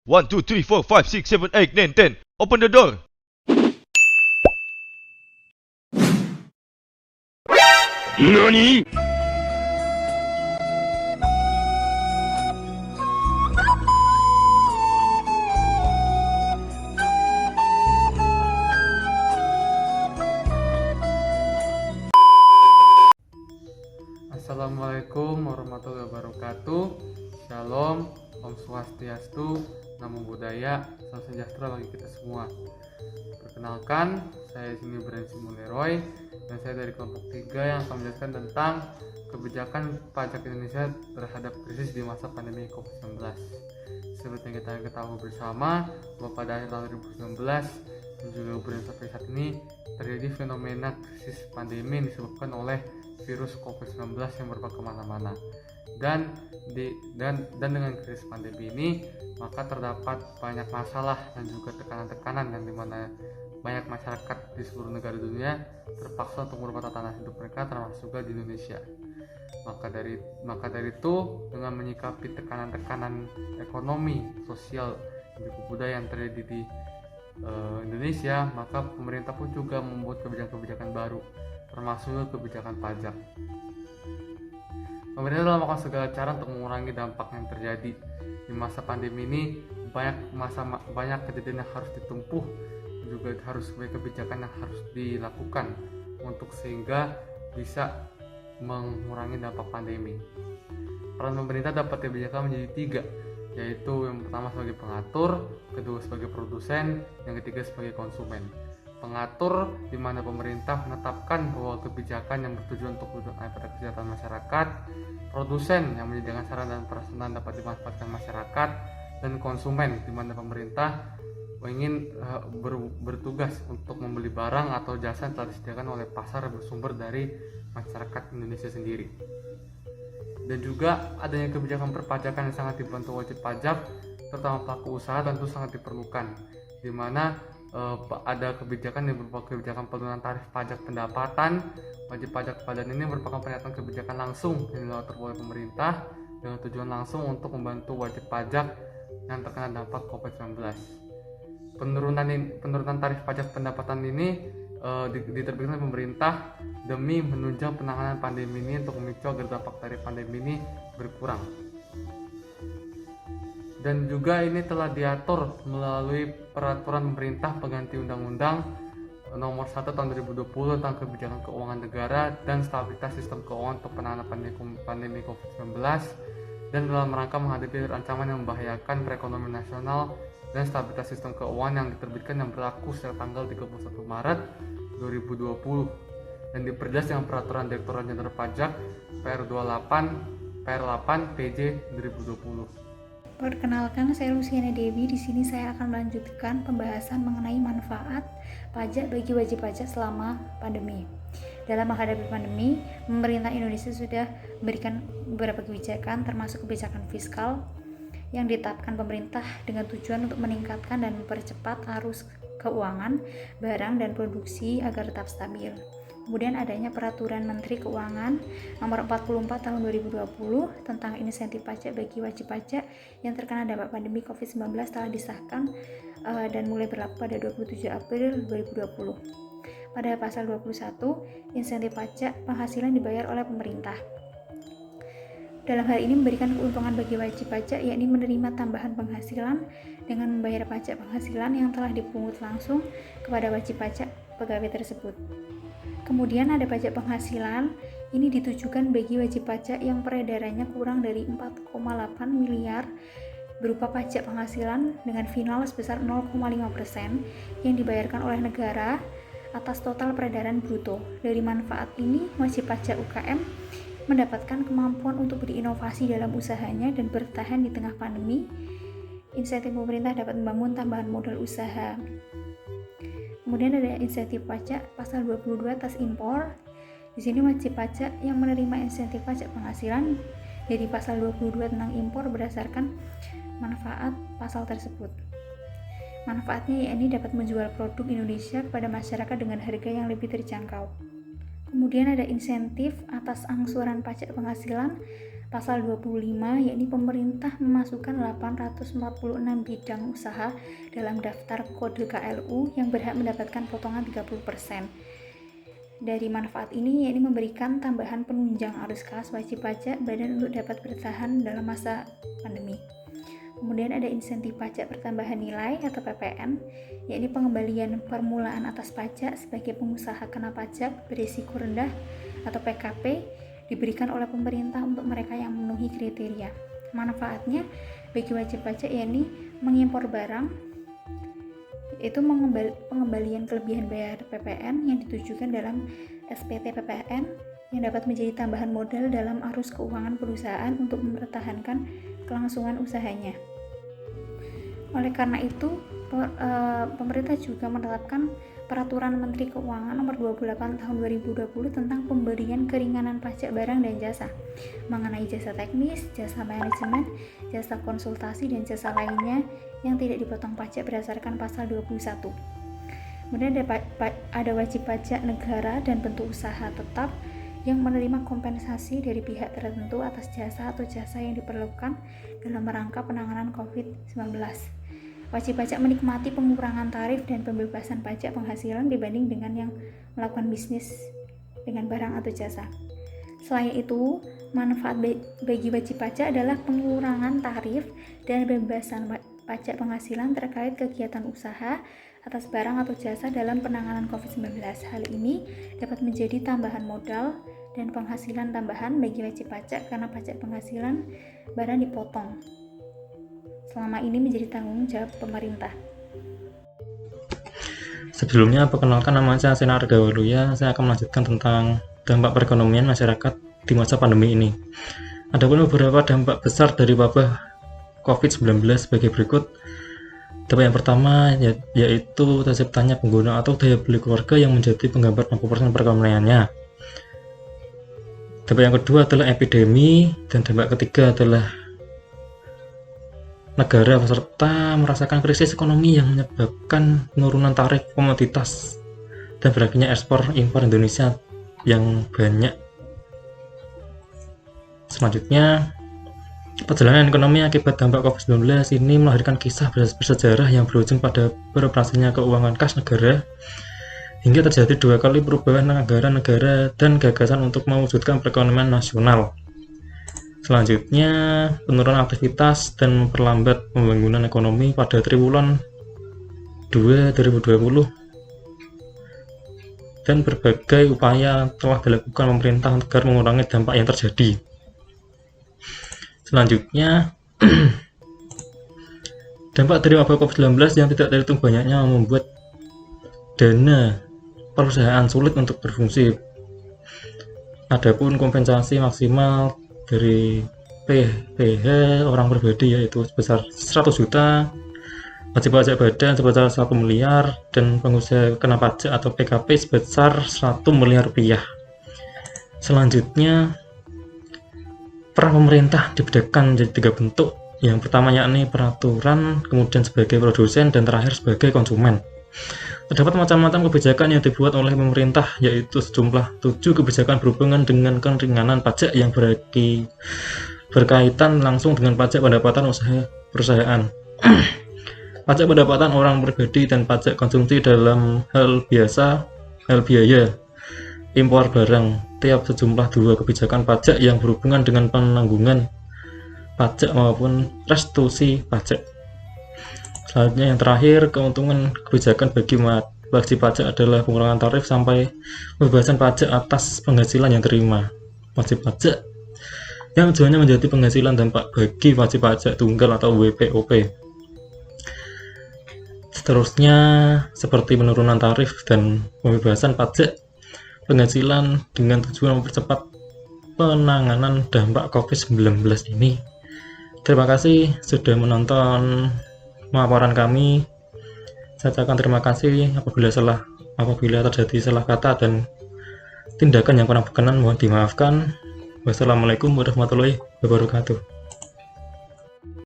1, 2, 3, 4, 5, 6, 7, 8, 9, 10. Open the door. NANI?! Assalamualaikum warahmatullahi wabarakatuh. Shalom, Om Swastiastu, Namo Buddhaya, salam sejahtera bagi kita semua. Perkenalkan, saya sini Bransi Muleroy dan saya dari kelompok 3 yang akan menjelaskan tentang kebijakan pajak Indonesia terhadap krisis di masa pandemi COVID-19. Seperti yang kita ketahui bersama, bahwa pada akhir tahun 2019 dan juga beberapa sampai saat ini terjadi fenomena krisis pandemi yang disebabkan oleh virus COVID-19 yang merebak kemana-mana. Dan dengan krisis pandemi ini, maka terdapat banyak masalah dan juga tekanan-tekanan yang dimana banyak masyarakat di seluruh negara dunia terpaksa untuk merubah tatanan hidup mereka, termasuk juga di Indonesia. Maka dari itu, dengan menyikapi tekanan-tekanan ekonomi, sosial, dan juga budaya yang terjadi di Indonesia, maka pemerintah pun juga membuat kebijakan-kebijakan baru, termasuk kebijakan pajak. Pemerintah telah melakukan segala cara untuk mengurangi dampak yang terjadi di masa pandemi ini. Banyak kejadian yang harus ditempuh, juga harus banyak kebijakan yang harus dilakukan untuk sehingga bisa mengurangi dampak pandemi. Peran pemerintah dapat dibedakan menjadi 3, yaitu yang pertama sebagai pengatur, kedua sebagai produsen, yang ketiga sebagai konsumen. Pengatur di mana pemerintah menetapkan bahwa kebijakan yang bertujuan untuk pada kesehatan masyarakat, produsen yang menyediakan saran dan prasarana dapat dimanfaatkan masyarakat, dan konsumen di mana pemerintah ingin bertugas untuk membeli barang atau jasa yang telah disediakan oleh pasar yang bersumber dari masyarakat Indonesia sendiri. Dan juga adanya kebijakan perpajakan yang sangat dibantu wajib pajak, terutama pelaku usaha, tentu sangat diperlukan, di mana ada kebijakan yang berupa kebijakan penurunan tarif pajak pendapatan. Wajib pajak padan ini merupakan pernyataan kebijakan langsung yang dilakukan oleh pemerintah dengan tujuan langsung untuk membantu wajib pajak yang terkena dampak COVID-19. Penurunan tarif pajak pendapatan ini diterbitkan oleh pemerintah demi menunjang penanganan pandemi ini untuk memicu agar dampak dari pandemi ini berkurang. Dan juga ini telah diatur melalui peraturan pemerintah pengganti Undang-Undang Nomor 1 Tahun 2020 tentang Kebijakan Keuangan Negara dan Stabilitas Sistem Keuangan untuk penanganan pandemi COVID-19, dan dalam rangka menghadapi ancaman yang membahayakan perekonomian nasional dan stabilitas sistem keuangan yang diterbitkan yang berlaku sejak tanggal 31 Maret 2020 dan diperjelas dengan Peraturan Direktorat Jenderal Pajak PR8 PJ 2020. Perkenalkan, saya Luciana Dewi. Di sini saya akan melanjutkan pembahasan mengenai manfaat pajak bagi wajib pajak selama pandemi. Dalam menghadapi pandemi, pemerintah Indonesia sudah memberikan beberapa kebijakan, termasuk kebijakan fiskal yang ditetapkan pemerintah dengan tujuan untuk meningkatkan dan mempercepat arus keuangan, barang, dan produksi agar tetap stabil. Kemudian adanya Peraturan Menteri Keuangan Nomor 44 Tahun 2020 tentang insentif pajak bagi wajib pajak yang terkena dampak pandemi COVID-19 telah disahkan dan mulai berlaku pada 27 April 2020. Pada pasal 21, insentif pajak penghasilan dibayar oleh pemerintah. Dalam hal ini memberikan keuntungan bagi wajib pajak, yakni menerima tambahan penghasilan dengan membayar pajak penghasilan yang telah dipungut langsung kepada wajib pajak pegawai tersebut. Kemudian ada pajak penghasilan, ini ditujukan bagi wajib pajak yang peredarannya kurang dari 4,8 miliar berupa pajak penghasilan dengan final sebesar 0,5% yang dibayarkan oleh negara atas total peredaran bruto. Dari manfaat ini, wajib pajak UKM mendapatkan kemampuan untuk berinovasi dalam usahanya dan bertahan di tengah pandemi. Insentif pemerintah dapat membangun tambahan modal usaha. Kemudian ada insentif pajak pasal 22 tas impor. Di sini wajib pajak yang menerima insentif pajak penghasilan dari pasal 22 tentang impor berdasarkan manfaat pasal tersebut. Manfaatnya yakni dapat menjual produk Indonesia kepada masyarakat dengan harga yang lebih terjangkau. Kemudian ada insentif atas angsuran pajak penghasilan Pasal 25 yakni pemerintah memasukkan 846 bidang usaha dalam daftar kode KLU yang berhak mendapatkan potongan 30%. Dari manfaat ini yakni memberikan tambahan penunjang arus kas wajib pajak badan untuk dapat bertahan dalam masa pandemi. Kemudian ada insentif pajak pertambahan nilai atau PPN, yakni pengembalian permulaan atas pajak sebagai pengusaha kena pajak berisiko rendah atau PKP diberikan oleh pemerintah untuk mereka yang memenuhi kriteria. Manfaatnya bagi wajib pajak yakni mengimpor barang, itu pengembalian kelebihan bayar PPN yang ditujukan dalam SPT PPN yang dapat menjadi tambahan modal dalam arus keuangan perusahaan untuk mempertahankan kelangsungan usahanya. Oleh karena itu, pemerintah juga menetapkan Peraturan Menteri Keuangan Nomor 28 Tahun 2020 tentang pemberian keringanan pajak barang dan jasa mengenai jasa teknis, jasa manajemen, jasa konsultasi, dan jasa lainnya yang tidak dipotong pajak berdasarkan pasal 21. Kemudian ada wajib pajak negara dan bentuk usaha tetap yang menerima kompensasi dari pihak tertentu atas jasa atau jasa yang diperlukan dalam rangka penanganan COVID-19. Wajib pajak menikmati pengurangan tarif dan pembebasan pajak penghasilan dibanding dengan yang melakukan bisnis dengan barang atau jasa. Selain itu, manfaat bagi wajib pajak adalah pengurangan tarif dan pembebasan pajak penghasilan terkait kegiatan usaha atas barang atau jasa dalam penanganan COVID-19. Hal ini dapat menjadi tambahan modal dan penghasilan tambahan bagi wajib pajak karena pajak penghasilan barang dipotong. Selama ini menjadi tanggung jawab pemerintah. Sebelumnya, perkenalkan nama saya Senar Gawaluya. Saya akan melanjutkan tentang dampak perekonomian masyarakat di masa pandemi ini. Adapun beberapa dampak besar dari wabah COVID-19 sebagai berikut. Dampak yang pertama yaitu terciptanya pengguna atau daya beli keluarga yang menjadi penggambar 60% perekonomiannya. Dampak yang kedua adalah epidemi, dan dampak ketiga adalah negara peserta merasakan krisis ekonomi yang menyebabkan penurunan tarif komoditas dan berakhirnya ekspor impor Indonesia yang banyak. Selanjutnya, perjalanan ekonomi akibat dampak COVID-19 ini melahirkan kisah bersejarah yang berujung pada beroperasinya keuangan kas negara hingga terjadi 2 kali perubahan anggaran negara dan gagasan untuk mewujudkan perekonomian nasional. Selanjutnya, penurunan aktivitas dan memperlambat pembangunan ekonomi pada triwulan 2 2020 dan berbagai upaya telah dilakukan pemerintah agar mengurangi dampak yang terjadi. Selanjutnya, dampak dari wabah COVID-19 yang tidak terhitung banyaknya membuat dana perusahaan sulit untuk berfungsi. Adapun kompensasi maksimal dari PPh orang pribadi yaitu sebesar 100 juta, wajib pajak badan sebesar 1 miliar, dan pengusaha kena pajak atau PKP sebesar 1 miliar rupiah. Selanjutnya, peran pemerintah dibedakan menjadi 3 bentuk. Yang pertama yakni peraturan, kemudian sebagai produsen, dan terakhir sebagai konsumen. Terdapat macam-macam kebijakan yang dibuat oleh pemerintah, yaitu sejumlah 7 kebijakan berhubungan dengan keringanan pajak yang berkaitan langsung dengan pajak pendapatan usaha perusahaan, pajak pendapatan orang pribadi, dan pajak konsumsi dalam hal biaya impor barang. Tiap sejumlah 2 kebijakan pajak yang berhubungan dengan penanggungan pajak maupun restitusi pajak. Selanjutnya yang terakhir, keuntungan kebijakan bagi wajib pajak adalah pengurangan tarif sampai pembebasan pajak atas penghasilan yang terima wajib pajak yang tujuannya menjadi penghasilan dampak bagi wajib pajak tunggal atau WPOP. Seterusnya seperti penurunan tarif dan pembebasan pajak penghasilan dengan tujuan mempercepat penanganan dampak COVID-19 ini. Terima kasih sudah menonton pemaparan kami. Saya ucapkan terima kasih apabila terjadi salah kata dan tindakan yang kurang berkenan mohon dimaafkan. Wassalamualaikum warahmatullahi wabarakatuh.